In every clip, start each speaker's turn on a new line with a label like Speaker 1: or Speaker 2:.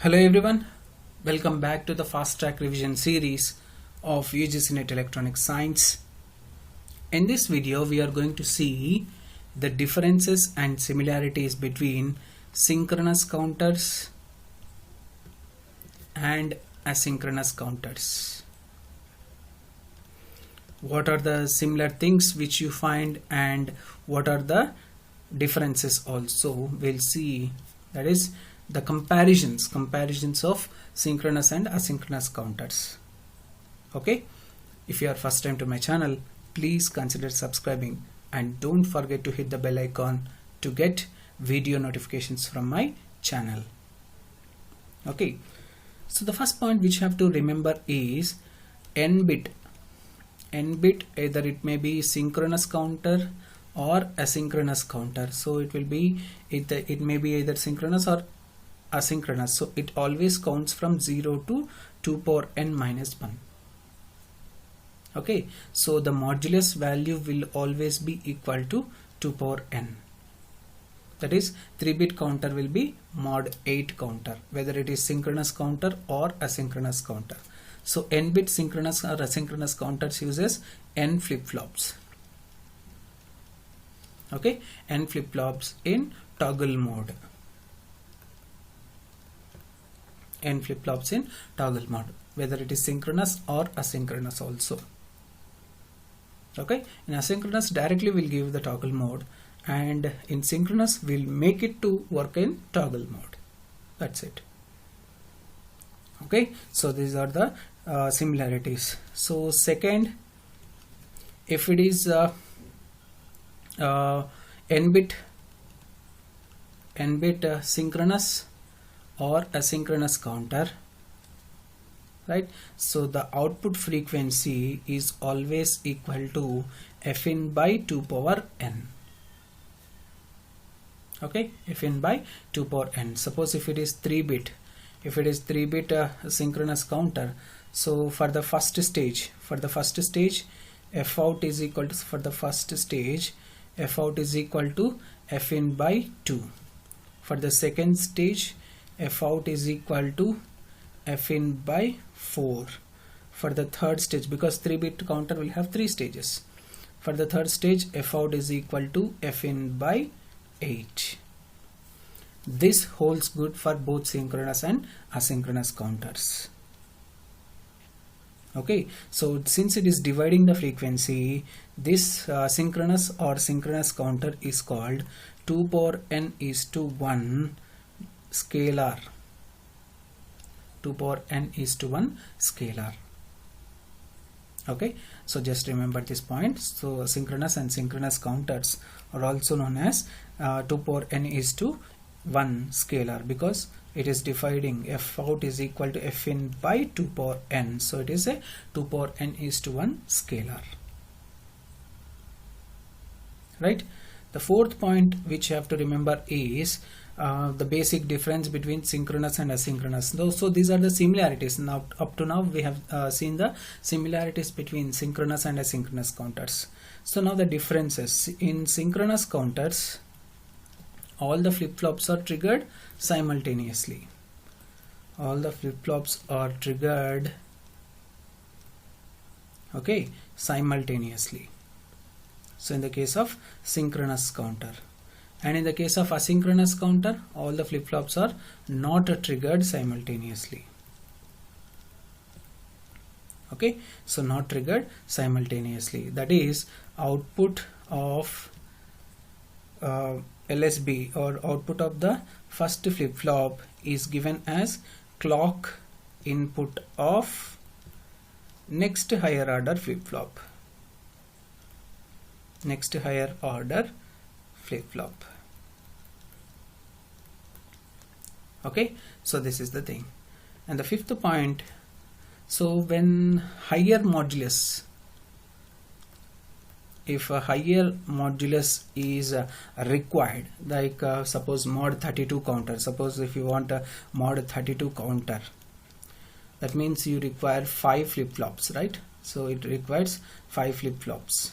Speaker 1: Hello everyone, welcome back to the fast track revision series of UGC NET Electronic Science. In this video we are going to see the differences and similarities between synchronous counters and asynchronous counters. What are the similar things which you find and what are the differences also we'll see, that is the comparisons of synchronous and asynchronous counters. Okay, if you are first time to my channel, please consider subscribing and don't forget to hit the bell icon to get video notifications from my channel. Okay, so the first point which you have to remember is n bit, either it may be synchronous counter or asynchronous counter. So it will be it may be either synchronous or asynchronous, so it always counts from 0 to 2 power n minus 1. Okay, so the modulus value will always be equal to 2 power n. That is 3-bit counter will be mod 8 counter, whether it is synchronous counter or asynchronous counter. So n-bit synchronous or asynchronous counters uses n flip-flops. Okay, n flip-flops in toggle mode. N flip-flops in toggle mode, whether it is synchronous or asynchronous also. Okay, in asynchronous directly we'll give the toggle mode, and in synchronous we'll make it to work in toggle mode. That's it. Okay, so these are the similarities. So second, if it is n-bit synchronous or asynchronous counter, right? So the output frequency is always equal to Fin by 2 power n. Okay, Fin by 2 power n. Suppose if it is 3-bit, synchronous counter, so for the first stage, f out is equal to, f out is equal to Fin by 2. For the second stage, f out is equal to Fin by 4. For the third stage, because 3-bit counter will have 3 stages, for the third stage f out is equal to Fin by 8. This holds good for both synchronous and asynchronous counters. Okay, so since it is dividing the frequency, this synchronous or synchronous counter is called 2 power n is to 1 scalar. 2 power n is to 1 scalar. Okay, so just remember this point. So synchronous and synchronous counters are also known as 2 power n is to 1 scalar, because it is dividing f out is equal to Fin by 2 power n, so it is a 2 power n is to 1 scalar. Right, the fourth point which you have to remember is the basic difference between synchronous and asynchronous. So these are the similarities. Now up to now we have seen the similarities between synchronous and asynchronous counters. So now the differences. In synchronous counters, all the flip-flops are triggered simultaneously. All the flip-flops are triggered, okay, simultaneously. So in the case of synchronous counter, and in the case of asynchronous counter, all the flip-flops are not triggered simultaneously. Okay, so not triggered simultaneously. That is, output of LSB or output of the first flip-flop is given as clock input of next higher order flip-flop. Next higher order flip-flop. Okay, so this is the thing. And the fifth point, so when higher modulus, if a higher modulus is required, like suppose mod 32 counter, suppose if you want a mod 32 counter, that means you require 5 flip-flops, right? So it requires 5 flip-flops.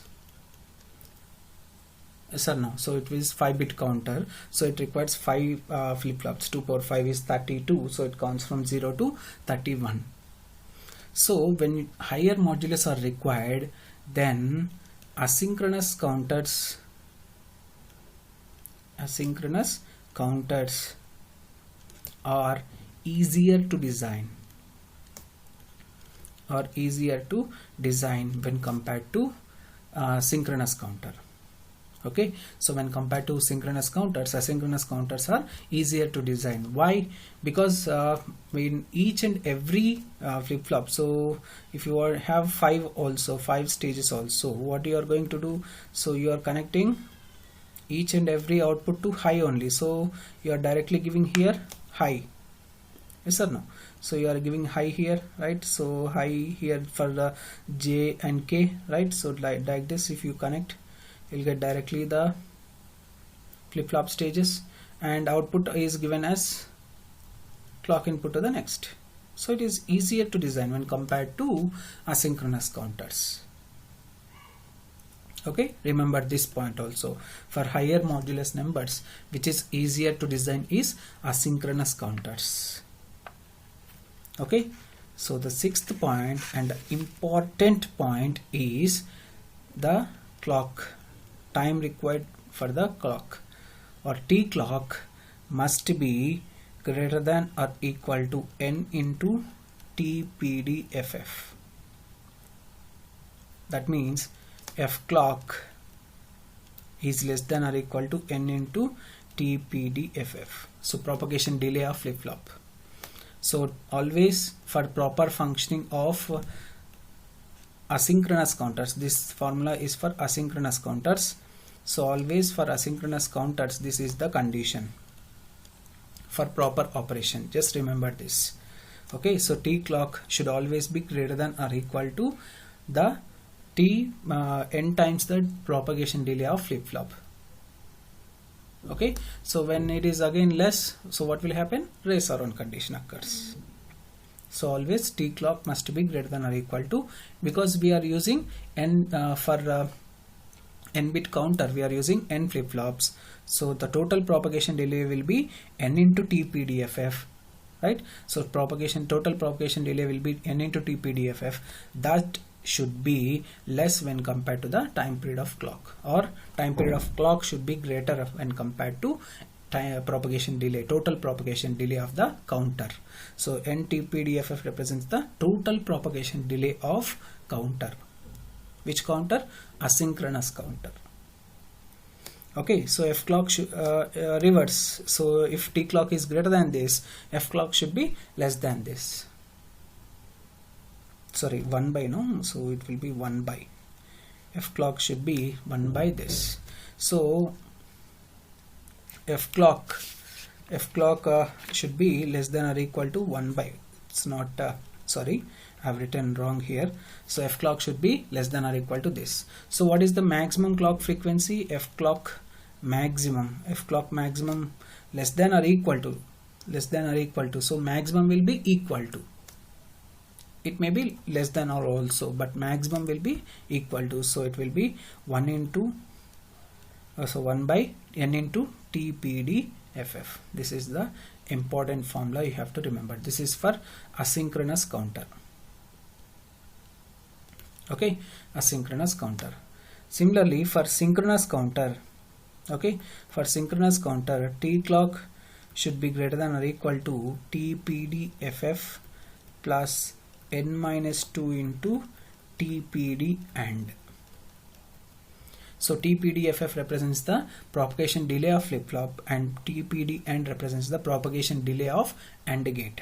Speaker 1: Yes or no? So it is 5-bit counter, so it requires 5 flip-flops. 2 power 5 is 32, so it counts from 0 to 31. So when higher modulus are required, then asynchronous counters are easier to design, when compared to synchronous counter. Okay, so when compared to synchronous counters, asynchronous counters are easier to design. Why? Because in each and every flip-flop, so if you have 5 stages also, what you are going to do, so you are connecting each and every output to high only, so you are directly giving here high. Yes or no? So you are giving high here, right? So high here for the J and K, right? So like this, if you connect, you'll get directly the flip-flop stages, and output is given as clock input to the next. So it is easier to design when compared to asynchronous counters. Okay, remember this point also. For higher modulus numbers, which is easier to design is asynchronous counters. Okay, so the 6th point and the important point is the clock. Time required for the clock or T clock must be greater than or equal to n into TPDFF. That means F clock is less than or equal to n into TPDFF. So propagation delay of flip-flop. So always for proper functioning of asynchronous counters, this formula is for asynchronous counters. So always for asynchronous counters, this is the condition for proper operation. Just remember this. Okay, so T clock should always be greater than or equal to the n times the propagation delay of flip-flop. Okay, so when it is again less, so what will happen? Race around condition occurs. So always T clock must be greater than or equal to, because we are using n for n bit counter, we are using n flip-flops, so the total propagation delay will be n into TPDFF, right? So total propagation delay will be n into TPDFF. That should be less when compared to the time period of clock, or time period of clock should be greater when compared to propagation delay, total propagation delay of the counter. So NTPDFF represents the total propagation delay of counter. Which counter? Asynchronous counter. Okay, so F clock should reverse. So if T clock is greater than this, F clock should be less than this. Sorry, 1 by, no, so it will be 1 by. F clock should be 1 by this. So F clock should be less than or equal to 1 by. It's not sorry, I have written wrong here. So F clock should be less than or equal to this. So what is the maximum clock frequency? F clock maximum less than or equal to, so maximum will be equal to. It may be less than or also, but maximum will be equal to, so it will be 1 into so 1 by n into TPDFF. This is the important formula you have to remember. This is for asynchronous counter. Okay, asynchronous counter. Similarly for synchronous counter, okay, for synchronous counter, T clock should be greater than or equal to TPDFF plus n minus 2 into TPD AND. So TPDFF represents the propagation delay of flip-flop and TPD AND represents the propagation delay of AND gate.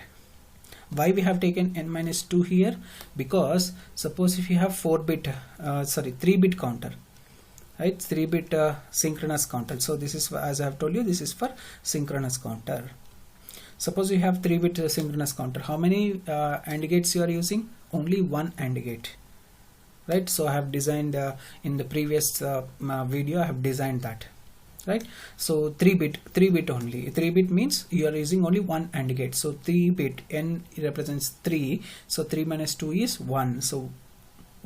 Speaker 1: Why we have taken n minus 2 here? Because suppose if you have 3-bit counter, right, 3-bit synchronous counter. So this is, as I have told you, this is for synchronous counter. Suppose you have 3-bit synchronous counter. How many AND gates you are using? Only one AND gate, right? So I have designed in the previous video, I have designed that, right? So 3-bit only. 3-bit means you are using only one AND gate. So 3-bit, n represents 3. So 3 minus 2 is 1. So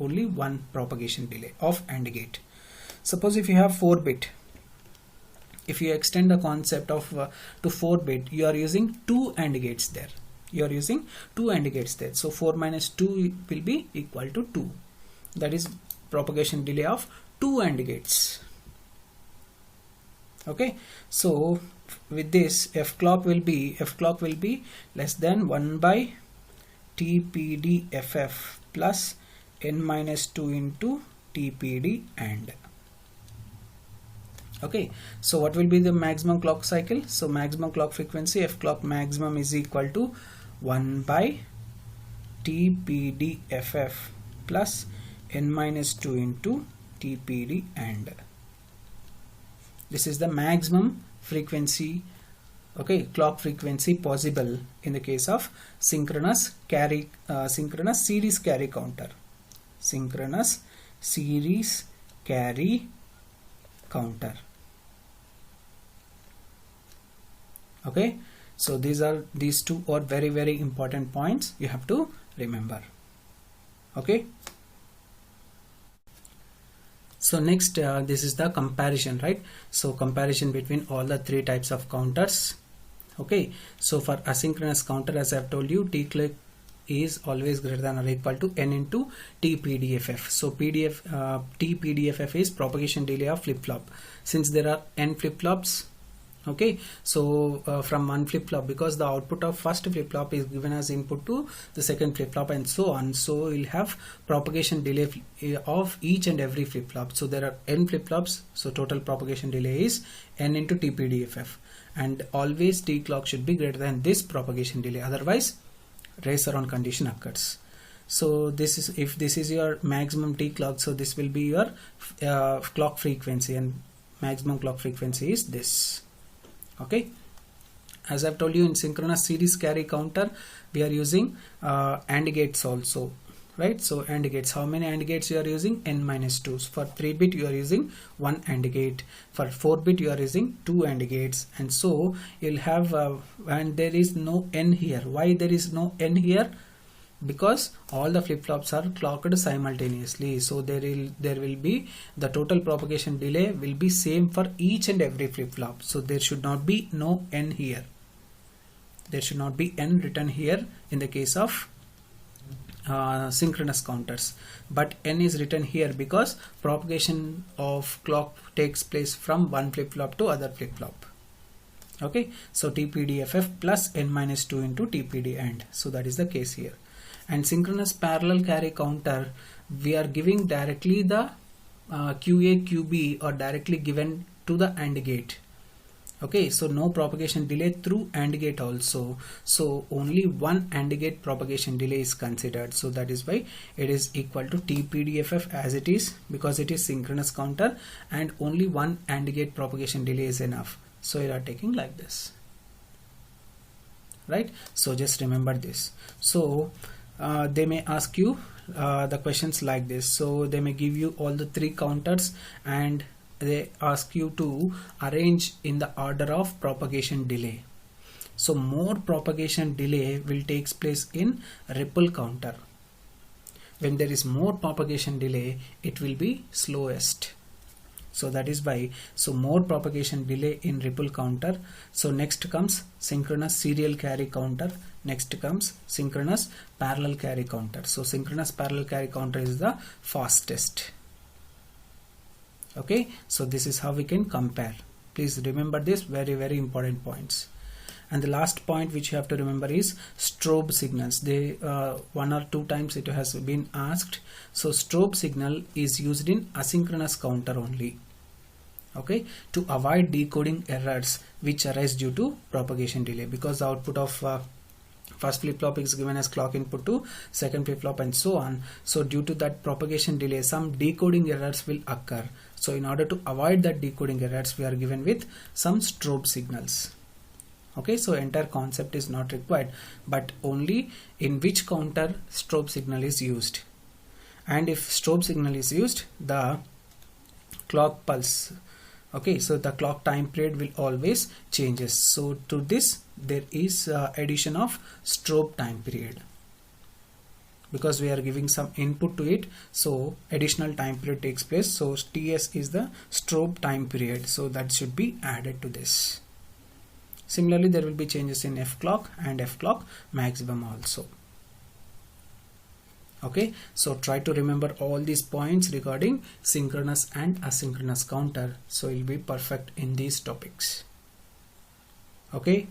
Speaker 1: only one propagation delay of AND gate. Suppose if you have 4-bit, if you extend the concept of to 4-bit, you are using 2 AND gates there. You are using 2 AND gates there. So 4 minus 2 will be equal to 2. That is propagation delay of 2 AND gates. Okay, so with this f clock will be less than 1 by TPDFF plus n minus 2 into TPD AND. Okay, so what will be the maximum clock cycle? So maximum clock frequency f clock maximum is equal to 1 by TPDFF plus n minus 2 into TPD AND. This is the maximum frequency, okay, clock frequency possible in the case of synchronous series carry counter. Synchronous series carry counter. Okay, so these two are very, very important points you have to remember. Okay, so next this is the comparison, right? So comparison between all the 3 types of counters. Okay, so for asynchronous counter, as I have told you, T clock is always greater than or equal to n into TPDFF. So TPDFF is propagation delay of flip-flop. Since there are n flip-flops, okay, so from one flip-flop, because the output of first flip-flop is given as input to the second flip-flop and so on, so we'll have propagation delay of each and every flip-flop. So there are n flip-flops, so total propagation delay is n into TPDFF, and always T clock should be greater than this propagation delay, otherwise race around condition occurs. So this is, if this is your maximum T clock, so this will be your clock frequency, and maximum clock frequency is this. Okay, as I've told you, in synchronous series carry counter we are using AND gates also, right? So AND gates, how many AND gates you are using? N minus 2. For 3-bit you are using 1 AND gate, for 4-bit you are using 2 AND gates, and so you'll have and there is no n here. Why there is no n here? Because all the flip-flops are clocked simultaneously, so there will be the total propagation delay will be same for each and every flip-flop. So there should not be no n here. There should not be n written here in the case of synchronous counters, but n is written here because propagation of clock takes place from one flip-flop to other flip-flop. Okay, so TPDFF plus n minus 2 into TPD AND. So that is the case here. And synchronous parallel carry counter, we are giving directly the QA QB or directly given to the AND gate. Okay, so no propagation delay through AND gate also, so only one AND gate propagation delay is considered. So that is why it is equal to TPDFF as it is, because it is synchronous counter and only one AND gate propagation delay is enough. So you are taking like this, right? So just remember this. So they may ask you the questions like this. So they may give you all the 3 counters and they ask you to arrange in the order of propagation delay. So more propagation delay will takes place in ripple counter. When there is more propagation delay, it will be slowest. So that is why, so more propagation delay in ripple counter. So next comes synchronous serial carry counter, next comes synchronous parallel carry counter. So synchronous parallel carry counter is the fastest. Okay, so this is how we can compare. Please remember this, very, very important points. And the last point which you have to remember is strobe signals. They 1 or 2 times it has been asked. So strobe signal is used in asynchronous counter only, okay, to avoid decoding errors which arise due to propagation delay, because the output of first flip-flop is given as clock input to second flip-flop and so on. So due to that propagation delay, some decoding errors will occur. So in order to avoid that decoding errors, we are given with some strobe signals. Okay, so entire concept is not required, but only in which counter strobe signal is used. And if strobe signal is used, the clock pulse, okay, so the clock time period will always changes. So to this there is addition of strobe time period. because we are giving some input to it, so additional time period takes place. So TS is the strobe time period, so that should be added to this. Similarly, there will be changes in F clock and F clock maximum also. Okay, so try to remember all these points regarding synchronous and asynchronous counter, so you'll be perfect in these topics. Okay.